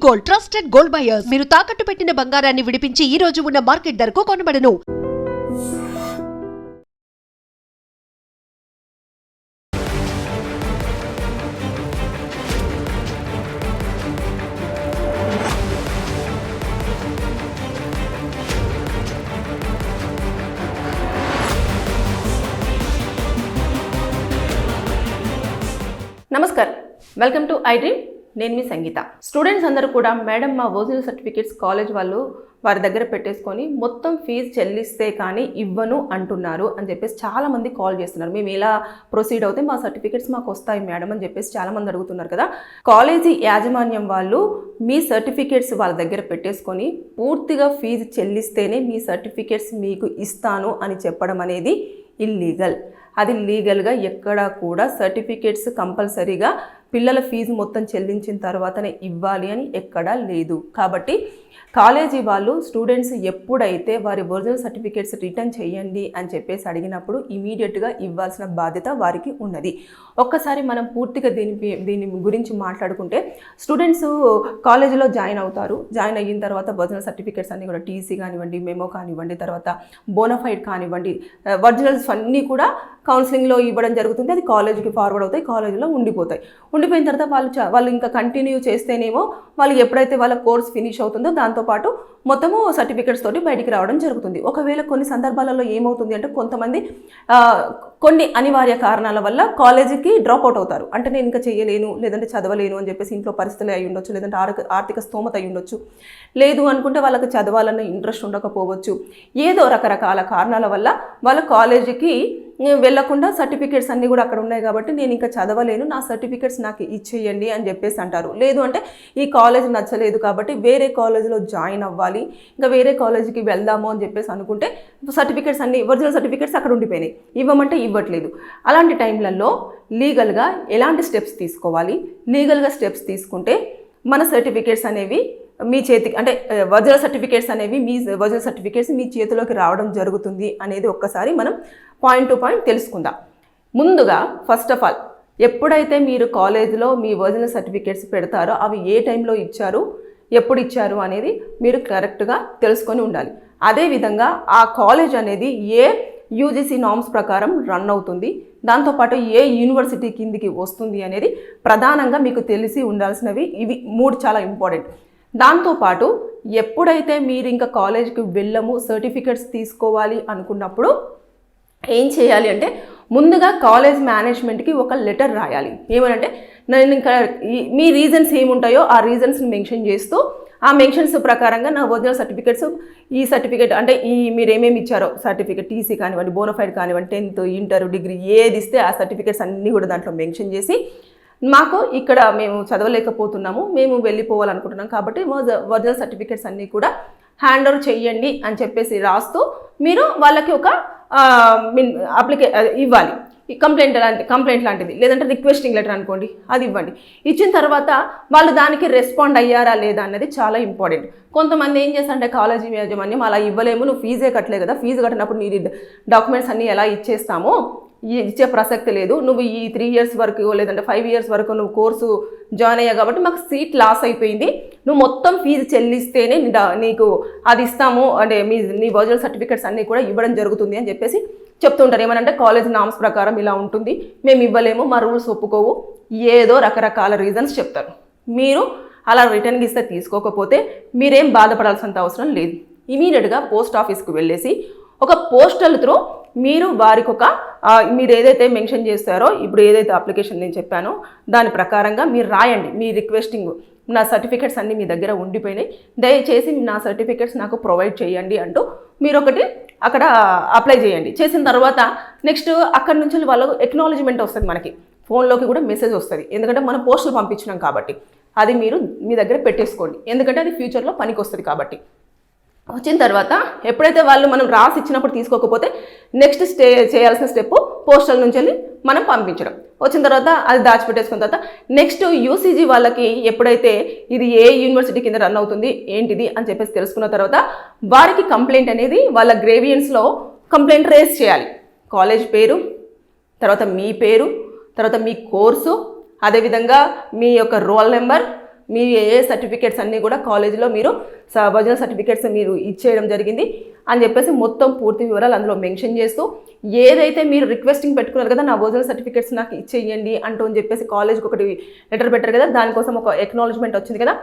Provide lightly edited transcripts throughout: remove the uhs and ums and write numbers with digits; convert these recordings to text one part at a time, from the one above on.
Gold, trusted gold buyers. మీరు తాకట్టు పెట్టిన బంగారాన్ని విడిపించి ఈ రోజు ఉన్న మార్కెట్ ధరకు కొనబడను. నమస్కారం, వెల్కమ్ టు ఐ డ్రీమ్. నేను మీ సంగీత. స్టూడెంట్స్ అందరూ కూడా మేడం మా ఒరిజినల్ సర్టిఫికేట్స్ కాలేజ్ వాళ్ళు వారి దగ్గర పెట్టేసుకొని మొత్తం ఫీజు చెల్లిస్తే కానీ ఇవ్వను అంటున్నారు అని చెప్పేసి చాలామంది కాల్ చేస్తున్నారు. మేము ఎలా ప్రొసీడ్ అవుతే మా సర్టిఫికేట్స్ మాకు వస్తాయి మేడం అని చెప్పేసి చాలామంది అడుగుతున్నారు కదా. కాలేజీ యాజమాన్యం వాళ్ళు మీ సర్టిఫికేట్స్ వాళ్ళ దగ్గర పెట్టేసుకొని పూర్తిగా ఫీజు చెల్లిస్తేనే మీ సర్టిఫికేట్స్ మీకు ఇస్తాను అని చెప్పడం అనేది ఇల్లీగల్. అది లీగల్గా ఎక్కడా కూడా సర్టిఫికేట్స్ కంపల్సరీగా పిల్లల ఫీజు మొత్తం చెల్లించిన తర్వాతనే ఇవ్వాలి అని ఎక్కడా లేదు. కాబట్టి కాలేజీ వాళ్ళు స్టూడెంట్స్ ఎప్పుడైతే వారి ఒరిజినల్ సర్టిఫికేట్స్ రిటర్న్ చేయండి అని చెప్పేసి అడిగినప్పుడు ఇమీడియట్గా ఇవ్వాల్సిన బాధ్యత వారికి ఉన్నది. ఒక్కసారి మనం పూర్తిగా దీని గురించి మాట్లాడుకుంటే, స్టూడెంట్స్ కాలేజీలో జాయిన్ అవుతారు. జాయిన్ అయిన తర్వాత ఒరిజినల్ సర్టిఫికేట్స్ అన్నీ కూడా టీసీ కానివ్వండి, మెమో కానివ్వండి, తర్వాత బోనఫైడ్ కానివ్వండి, ఒరిజినల్స్ అన్నీ కూడా కౌన్సిలింగ్లో ఇవ్వడం జరుగుతుంది. అది కాలేజీకి ఫార్వర్డ్ అవుతాయి, కాలేజీలో ఉండిపోతాయి. ఉండిపోయిన తర్వాత వాళ్ళు ఇంకా కంటిన్యూ చేస్తేనేమో వాళ్ళు ఎప్పుడైతే వాళ్ళ కోర్స్ ఫినిష్ అవుతుందో దాంతోపాటు మొత్తము సర్టిఫికేట్స్ తోటి బయటికి రావడం జరుగుతుంది. ఒకవేళ కొన్ని సందర్భాలలో ఏమవుతుంది అంటే, కొంతమంది కొన్ని అనివార్య కారణాల వల్ల కాలేజీకి డ్రాప్ అవుట్ అవుతారు. అంటే నేను ఇంకా చేయలేను, లేదంటే చదవలేను అని చెప్పేసి ఇంట్లో పరిస్థితులు అయి ఉండొచ్చు, లేదంటే ఆర్థిక స్తోమత అయి ఉండొచ్చు, లేదు అనుకుంటే వాళ్ళకి చదవాలన్న ఇంట్రెస్ట్ ఉండకపోవచ్చు. ఏదో రకరకాల కారణాల వల్ల వాళ్ళ కాలేజీకి వెళ్లకుండా సర్టిఫికేట్స్ అన్నీ కూడా అక్కడ ఉన్నాయి కాబట్టి నేను ఇంకా చదవలేను, నా సర్టిఫికేట్స్ నాకు ఇచ్చేయండి అని చెప్పేసి అంటారు. లేదు అంటే ఈ కాలేజ్ నచ్చలేదు కాబట్టి వేరే కాలేజీలో జాయిన్ అవ్వాలి, ఇంకా వేరే కాలేజీకి వెళ్దాము అని చెప్పేసి అనుకుంటే సర్టిఫికేట్స్ అన్నీ ఒరిజినల్ సర్టిఫికేట్స్ అక్కడ ఉండిపోయినాయి, ఇవ్వమంటే ఇవ్వట్లేదు. అలాంటి టైంలలో లీగల్గా ఎలాంటి స్టెప్స్ తీసుకోవాలి? లీగల్గా స్టెప్స్ తీసుకుంటే మన సర్టిఫికేట్స్ అనేవి మీ చేతికి, అంటే ఒరిజినల్ సర్టిఫికేట్స్ అనేవి ఒరిజినల్ సర్టిఫికేట్స్ మీ చేతిలోకి రావడం జరుగుతుంది అనేది ఒక్కసారి మనం పాయింట్ టు పాయింట్ తెలుసుకుందాం. ముందుగా ఫస్ట్ ఆఫ్ ఆల్, ఎప్పుడైతే మీరు కాలేజీలో మీ ఒరిజినల్ సర్టిఫికేట్స్ పెడతారో అవి ఏ టైంలో ఇచ్చారు, ఎప్పుడు ఇచ్చారు అనేది మీరు కరెక్ట్గా తెలుసుకొని ఉండాలి. అదేవిధంగా ఆ కాలేజ్ అనేది ఏ యూజీసీ నామ్స్ ప్రకారం రన్ అవుతుంది, దాంతోపాటు ఏ యూనివర్సిటీ కిందికి వస్తుంది అనేది ప్రధానంగా మీకు తెలిసి ఉండాల్సినవి ఇవి 3 చాలా ఇంపార్టెంట్. దాంతోపాటు ఎప్పుడైతే మీరు ఇంకా కాలేజ్కి వెళ్ళము, సర్టిఫికేట్స్ తీసుకోవాలి అనుకున్నప్పుడు ఏం చేయాలి అంటే, ముందుగా కాలేజ్ మేనేజ్మెంట్కి ఒక లెటర్ రాయాలి. ఏమనంటే, నేను ఇంకా మీ రీజన్స్ ఏముంటాయో ఆ రీజన్స్ని మెన్షన్ చేస్తూ, ఆ మెన్షన్స్ ప్రకారంగా నా ఒరిజినల్ సర్టిఫికేట్స్, ఈ సర్టిఫికేట్ అంటే మీరు ఏమేమి ఇచ్చారో సర్టిఫికేట్, టీసీ కానివ్వండి, బోనఫైడ్ కానివ్వండి, 10th, ఇంటర్, డిగ్రీ ఏది ఇస్తే ఆ సర్టిఫికేట్స్ అన్నీ కూడా దాంట్లో మెన్షన్ చేసి, మాకు ఇక్కడ మేము చదవలేకపోతున్నాము, మేము వెళ్ళిపోవాలనుకుంటున్నాం కాబట్టి ఒరిజినల్ సర్టిఫికేట్స్ అన్నీ కూడా హ్యాండ్ ఓవర్ చెయ్యండి అని చెప్పేసి రాస్తూ మీరు వాళ్ళకి ఒక ఇవ్వాలి. కంప్లైంట్ లాంటిది, లేదంటే రిక్వెస్టింగ్ లెటర్ అనుకోండి, అది ఇవ్వండి. ఇచ్చిన తర్వాత వాళ్ళు దానికి రెస్పాండ్ అయ్యారా లేదా అన్నది చాలా ఇంపార్టెంట్. కొంతమంది ఏం చేస్తారంటే, కాలేజీ యాజమాన్యం అలా ఇవ్వలేము, నువ్వు ఫీజే కట్టలే కదా, ఫీజు కట్టినప్పుడు నీ డాక్యుమెంట్స్ అన్నీ ఎలా ఇచ్చేస్తామో, ఇచ్చే ప్రసక్తి లేదు, నువ్వు ఈ 3 years వరకు లేదంటే 5 years వరకు నువ్వు కోర్సు జాయిన్ అయ్యావు కాబట్టి మాకు సీట్ లాస్ అయిపోయింది, నువ్వు మొత్తం ఫీజు చెల్లిస్తేనే నీకు అది ఇస్తాము, అంటే నీ ఒరిజినల్ సర్టిఫికేట్స్ అన్నీ కూడా ఇవ్వడం జరుగుతుంది అని చెప్పేసి చెప్తుంటారు. ఏమనంటే, కాలేజ్ నామ్స్ ప్రకారం ఇలా ఉంటుంది, మేము ఇవ్వలేము, మా రూల్స్ ఒప్పుకోవు, ఏదో రకరకాల రీజన్స్ చెప్తారు. మీరు అలా రిటర్న్కి ఇస్తే తీసుకోకపోతే మీరేం బాధపడాల్సినంత అవసరం లేదు. ఇమీడియట్గా పోస్ట్ ఆఫీస్కి వెళ్ళేసి ఒక పోస్టల్ త్రూ మీరు వారికి మీరు ఏదైతే మెన్షన్ చేస్తారో, ఇప్పుడు ఏదైతే అప్లికేషన్ నేను చెప్పానో దాని ప్రకారంగా మీరు రాయండి. మీ రిక్వెస్టింగ్, నా సర్టిఫికేట్స్ అన్నీ మీ దగ్గర ఉండిపోయినాయి, దయచేసి నా సర్టిఫికేట్స్ నాకు ప్రొవైడ్ చేయండి అంటూ మీరు ఒకటి అక్కడ అప్లై చేయండి. చేసిన తర్వాత నెక్స్ట్ అక్కడి నుంచి వాళ్ళకు ఎక్నాలజ్మెంట్ వస్తుంది, మనకి ఫోన్లోకి కూడా మెసేజ్ వస్తుంది. ఎందుకంటే మనం పోస్టులు పంపించినాం కాబట్టి అది మీరు మీ దగ్గర పెట్టేసుకోండి, ఎందుకంటే అది ఫ్యూచర్లో పనికి వస్తుంది కాబట్టి. వచ్చిన తర్వాత ఎప్పుడైతే వాళ్ళు మనం రాసి ఇచ్చినప్పుడు తీసుకోకపోతే నెక్స్ట్ చేయాల్సిన స్టెప్ పోస్టల్ నుంచి వెళ్ళి మనం పంపించడం. వచ్చిన తర్వాత అది దాచిపెట్టేసుకున్న తర్వాత నెక్స్ట్ యూసీజీ వాళ్ళకి ఎప్పుడైతే ఇది ఏ యూనివర్సిటీ కింద రన్ అవుతుంది ఏంటిది అని చెప్పేసి తెలుసుకున్న తర్వాత వారికి కంప్లైంట్ అనేది వాళ్ళ గ్రేవియన్స్లో కంప్లైంట్ రేస్ చేయాలి. కాలేజ్ పేరు, తర్వాత మీ పేరు, తర్వాత మీ కోర్సు, అదేవిధంగా మీ యొక్క రోల్ నెంబర్, మీ ఏ సర్టిఫికేట్స్ అన్నీ కూడా కాలేజీలో మీరు ఒరిజినల్ సర్టిఫికేట్స్ మీరు ఇచ్చేయడం జరిగింది అని చెప్పేసి మొత్తం పూర్తి వివరాలు అందులో మెన్షన్ చేస్తూ ఏదైతే మీరు రిక్వెస్టింగ్ పెట్టుకున్నారు కదా, నా ఒరిజినల్ సర్టిఫికేట్స్ నాకు ఇచ్చేయండి అంటూ అని చెప్పేసి కాలేజ్కి ఒకటి లెటర్ పెట్టారు కదా, దానికోసం ఒక ఎక్నాలజ్మెంట్ వచ్చింది కదా,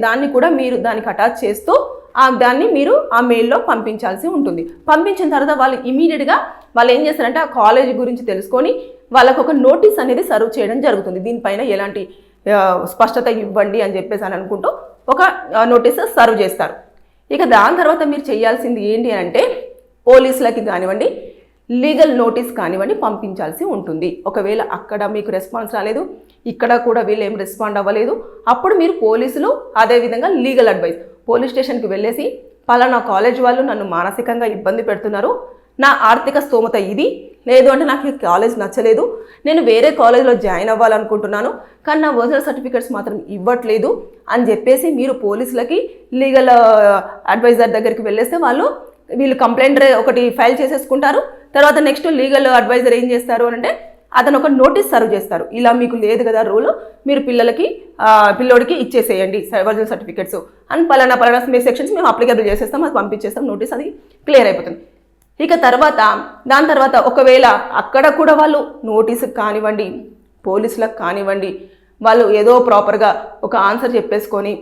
దాన్ని కూడా మీరు దానికి అటాచ్ చేస్తూ దాన్ని మీరు ఆ మెయిల్లో పంపించాల్సి ఉంటుంది. పంపించిన తర్వాత వాళ్ళు ఇమీడియట్గా వాళ్ళు ఏం చేస్తారంటే ఆ కాలేజ్ గురించి తెలుసుకొని వాళ్ళకు ఒక నోటీస్ అనేది సర్వ్ చేయడం జరుగుతుంది. దీనిపైన ఎలాంటి స్పష్టత ఇవ్వండి అని చెప్పేసి అని అనుకుంటూ ఒక నోటీస్ సర్వ్ చేస్తారు. ఇక దాని తర్వాత మీరు చేయాల్సింది ఏంటి అంటే పోలీసులకి కానివ్వండి, లీగల్ నోటీస్ కానివ్వండి పంపించాల్సి ఉంటుంది. ఒకవేళ అక్కడ మీకు రెస్పాన్స్ రాలేదు, ఇక్కడ కూడా వీళ్ళు ఏం రెస్పాండ్ అవ్వలేదు, అప్పుడు మీరు పోలీసులు అదేవిధంగా లీగల్ అడ్వైస్ పోలీస్ స్టేషన్కి వెళ్ళేసి పలానా కాలేజ్ వాళ్ళు నన్ను మానసికంగా ఇబ్బంది పెడుతున్నారు, నా ఆర్థిక స్తోమత ఇది లేదు అంటే నాకు ఈ కాలేజ్ నచ్చలేదు, నేను వేరే కాలేజ్లో జాయిన్ అవ్వాలనుకుంటున్నాను కానీ నా ఒరిజినల్ సర్టిఫికేట్స్ మాత్రం ఇవ్వట్లేదు అని చెప్పేసి మీరు పోలీసులకి లీగల్ అడ్వైజర్ దగ్గరికి వెళ్ళేస్తే వీళ్ళు కంప్లైంట్ ఒకటి ఫైల్ చేసేసుకుంటారు. తర్వాత నెక్స్ట్ లీగల్ అడ్వైజర్ ఏం చేస్తారు అంటే అతను ఒక నోటీస్ సర్వ్ చేస్తారు. ఇలా మీకు లేదు కదా రూల్, మీరు పిల్లోడికి ఇచ్చేసేయండి ఒరిజినల్ సర్టిఫికేట్స్ అని పలానా మీ సెక్షన్స్ మేము అప్లికేబుల్ చేసేస్తాం, అది పంపించేస్తాం, నోటీస్ అది క్లియర్ అయిపోతుంది. ఇక దాని తర్వాత ఒకవేళ అక్కడ కూడా వాళ్ళు నోటీసుకు కానివ్వండి, పోలీసులకు కానివ్వండి, వాళ్ళు ఏదో ప్రాపర్గా ఒక ఆన్సర్ చెప్పేసుకొని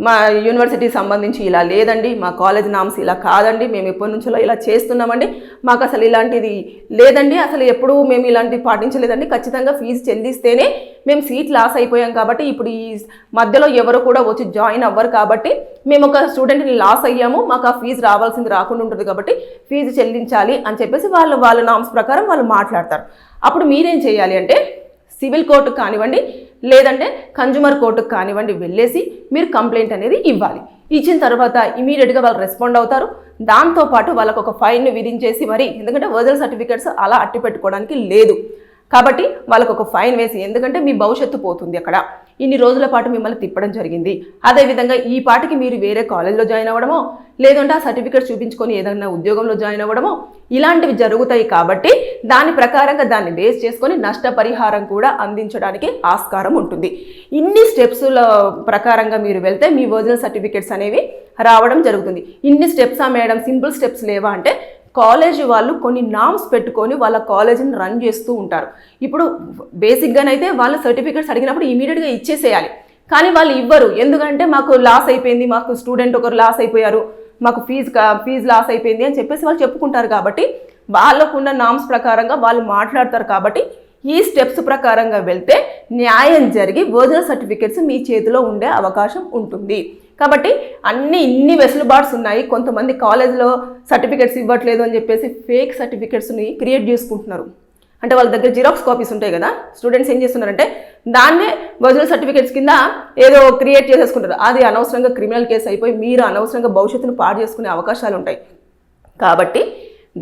మా యూనివర్సిటీకి సంబంధించి ఇలా లేదండి, మా కాలేజ్ నామ్స్ ఇలా కాదండి, మేము ఎప్పటి నుంచో ఇలా చేస్తున్నామండి, మాకు అసలు ఇలాంటిది లేదండి, అసలు ఎప్పుడూ మేము ఇలాంటివి పాటించలేదండి, ఖచ్చితంగా ఫీజు చెల్లిస్తేనే మేము సీట్ లాస్ అయిపోయాం కాబట్టి ఇప్పుడు ఈ మధ్యలో ఎవరు కూడా వచ్చి జాయిన్ అవ్వరు కాబట్టి మేము ఒక స్టూడెంట్ని లాస్ అయ్యాము, మాకు ఆ ఫీజు రావాల్సింది రాకుండా ఉంటుంది కాబట్టి ఫీజు చెల్లించాలి అని చెప్పేసి వాళ్ళ నామ్స్ ప్రకారం వాళ్ళు మాట్లాడతారు. అప్పుడు మీరేం చేయాలి అంటే సివిల్ కోర్టుకు కానివ్వండి లేదంటే కన్జ్యూమర్ కోర్టుకు కానివ్వండి వెళ్ళేసి మీరు కంప్లైంట్ అనేది ఇవ్వాలి. ఇచ్చిన తర్వాత ఇమీడియట్గా వాళ్ళు రెస్పాండ్ అవుతారు. దాంతోపాటు వాళ్ళకు ఒక ఫైన్ విధించేసి మరి, ఎందుకంటే ఒరిజినల్ సర్టిఫికేట్స్ అలా అట్టి పెట్టుకోవడానికి లేదు కాబట్టి వాళ్ళకు ఒక ఫైన్ వేసి, ఎందుకంటే మీ భవిష్యత్తు పోతుంది అక్కడ, ఇన్ని రోజుల పాటు మిమ్మల్ని తిప్పడం జరిగింది, అదేవిధంగా ఈ పాటికి మీరు వేరే కాలేజ్లో జాయిన్ అవ్వడమో లేదంటే ఆ సర్టిఫికేట్ చూపించుకొని ఏదైనా ఉద్యోగంలో జాయిన్ అవ్వడమో ఇలాంటివి జరుగుతాయి కాబట్టి దాని ప్రకారంగా దాన్ని బేస్ చేసుకొని నష్టపరిహారం కూడా అందించడానికి ఆస్కారం ఉంటుంది. ఇన్ని స్టెప్స్ల ప్రకారంగా మీరు వెళ్తే మీ ఒరిజినల్ సర్టిఫికేట్స్ అనేవి రావడం జరుగుతుంది. ఇన్ని స్టెప్సా మేడం, సింపుల్ స్టెప్స్ లేవా అంటే కాలేజ్ వాళ్ళు కొన్ని నామ్స్ పెట్టుకొని వాళ్ళ కాలేజీని రన్ చేస్తూ ఉంటారు. ఇప్పుడు బేసిక్గానైతే వాళ్ళ సర్టిఫికేట్స్ అడిగినప్పుడు ఇమీడియట్గా ఇచ్చేసేయాలి, కానీ వాళ్ళు ఇవ్వరు. ఎందుకంటే మాకు లాస్ అయిపోయింది, మాకు స్టూడెంట్ ఒకరు లాస్ అయిపోయారు, మాకు ఫీజు లాస్ అయిపోయింది అని చెప్పేసి వాళ్ళు చెప్పుకుంటారు. కాబట్టి వాళ్ళకున్న నామ్స్ ప్రకారంగా వాళ్ళు మాట్లాడతారు. కాబట్టి ఈ స్టెప్స్ ప్రకారంగా వెళ్తే న్యాయం జరిగి ఒరిజినల్ సర్టిఫికేట్స్ మీ చేతిలో ఉండే అవకాశం ఉంటుంది. కాబట్టి ఇన్ని వెసులుబాట్స్ ఉన్నాయి. కొంతమంది కాలేజ్లో సర్టిఫికేట్స్ ఇవ్వట్లేదు అని చెప్పేసి ఫేక్ సర్టిఫికేట్స్ని క్రియేట్ చేసుకుంటున్నారు. అంటే వాళ్ళ దగ్గర జిరాక్స్ కాపీస్ ఉంటాయి కదా, స్టూడెంట్స్ ఏం చేస్తున్నారంటే దాన్నే ఒరిజినల్ సర్టిఫికేట్స్ కింద ఏదో క్రియేట్ చేసేసుకుంటారు. అది అనవసరంగా క్రిమినల్ కేసు అయిపోయి మీరు అనవసరంగా భవిష్యత్తును పాడు చేసుకునే అవకాశాలు ఉంటాయి. కాబట్టి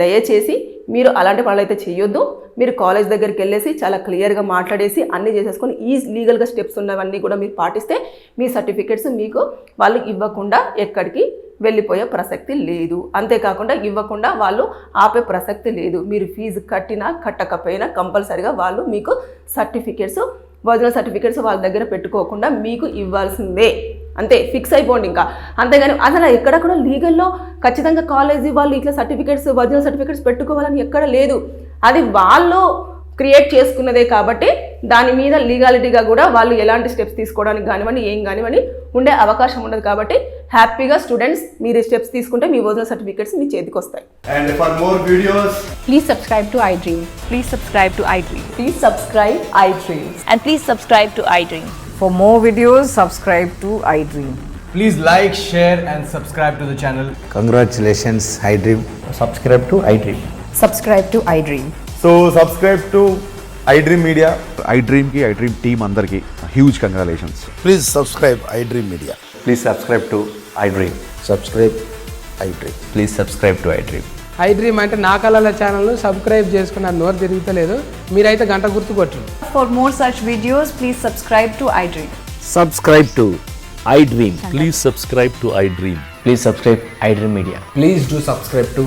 దయచేసి మీరు అలాంటి పనులు అయితే చేయొద్దు. మీరు కాలేజ్ దగ్గరికి వెళ్ళేసి చాలా క్లియర్గా మాట్లాడేసి అన్నీ చేసేసుకొని ఈ లీగల్గా స్టెప్స్ ఉన్నవన్నీ కూడా మీరు పాటిస్తే మీ సర్టిఫికేట్స్ మీకు వాళ్ళు ఇవ్వకుండా ఎక్కడికి వెళ్ళిపోయే ప్రసక్తి లేదు. అంతేకాకుండా ఇవ్వకుండా వాళ్ళు ఆపే ప్రసక్తి లేదు. మీరు ఫీజు కట్టినా కట్టకపోయినా కంపల్సరీగా వాళ్ళు మీకు ఒరిజినల్ సర్టిఫికేట్స్ వాళ్ళ దగ్గర పెట్టుకోకుండా మీకు ఇవ్వాల్సిందే. అంతే, ఫిక్స్ అయిపోండి. ఇంకా అంతేగాని అసలు ఎక్కడ కూడా లీగల్లో ఖచ్చితంగా కాలేజీ వాళ్ళు ఇట్లా ఒరిజినల్ సర్టిఫికేట్స్ పెట్టుకోవాలని ఎక్కడ లేదు. అది వాళ్ళు క్రియేట్ చేసుకున్నదే కాబట్టి దాని మీద లీగాలిటీగా కూడా వాళ్ళు ఎలాంటి స్టెప్స్ తీసుకోవడానికి కానివ్వండి ఏం కానివ్వండి ఉండే అవకాశం ఉండదు. కాబట్టి హ్యాపీగా స్టూడెంట్స్ మీరు స్టెప్స్ తీసుకుంటే మీ ఒరిజినల్ సర్టిఫికేట్స్ మీ చేతికి వస్తాయి. And for more videos, Please subscribe to iDream. Please subscribe to iDream. Please subscribe iDream. And please subscribe to iDream. For more videos, subscribe to iDream. please like, share and subscribe to the channel. Congratulations, iDream. Subscribe to iDream. Subscribe to iDream. So subscribe to iDream Media. iDream team అందరికి huge congratulations. Please subscribe iDream Media. Please subscribe to iDream. Subscribe iDream. Please subscribe to iDream. iDream అంటే నా కళల ఛానల్ను subscribe చేసుకున్న నోరు తిరుగుతలేదు, మీరైతే గంట గుర్తు కొట్టండి. For more such videos, please subscribe to iDream. Subscribe to iDream. Please subscribe to iDream. Please subscribe iDream Media. Please do subscribe to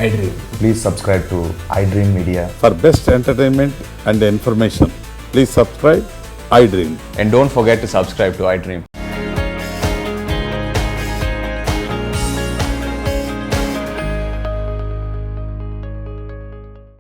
iDream. Please subscribe to iDream Media. For best entertainment and information, please subscribe iDream. And don't forget to subscribe to iDream.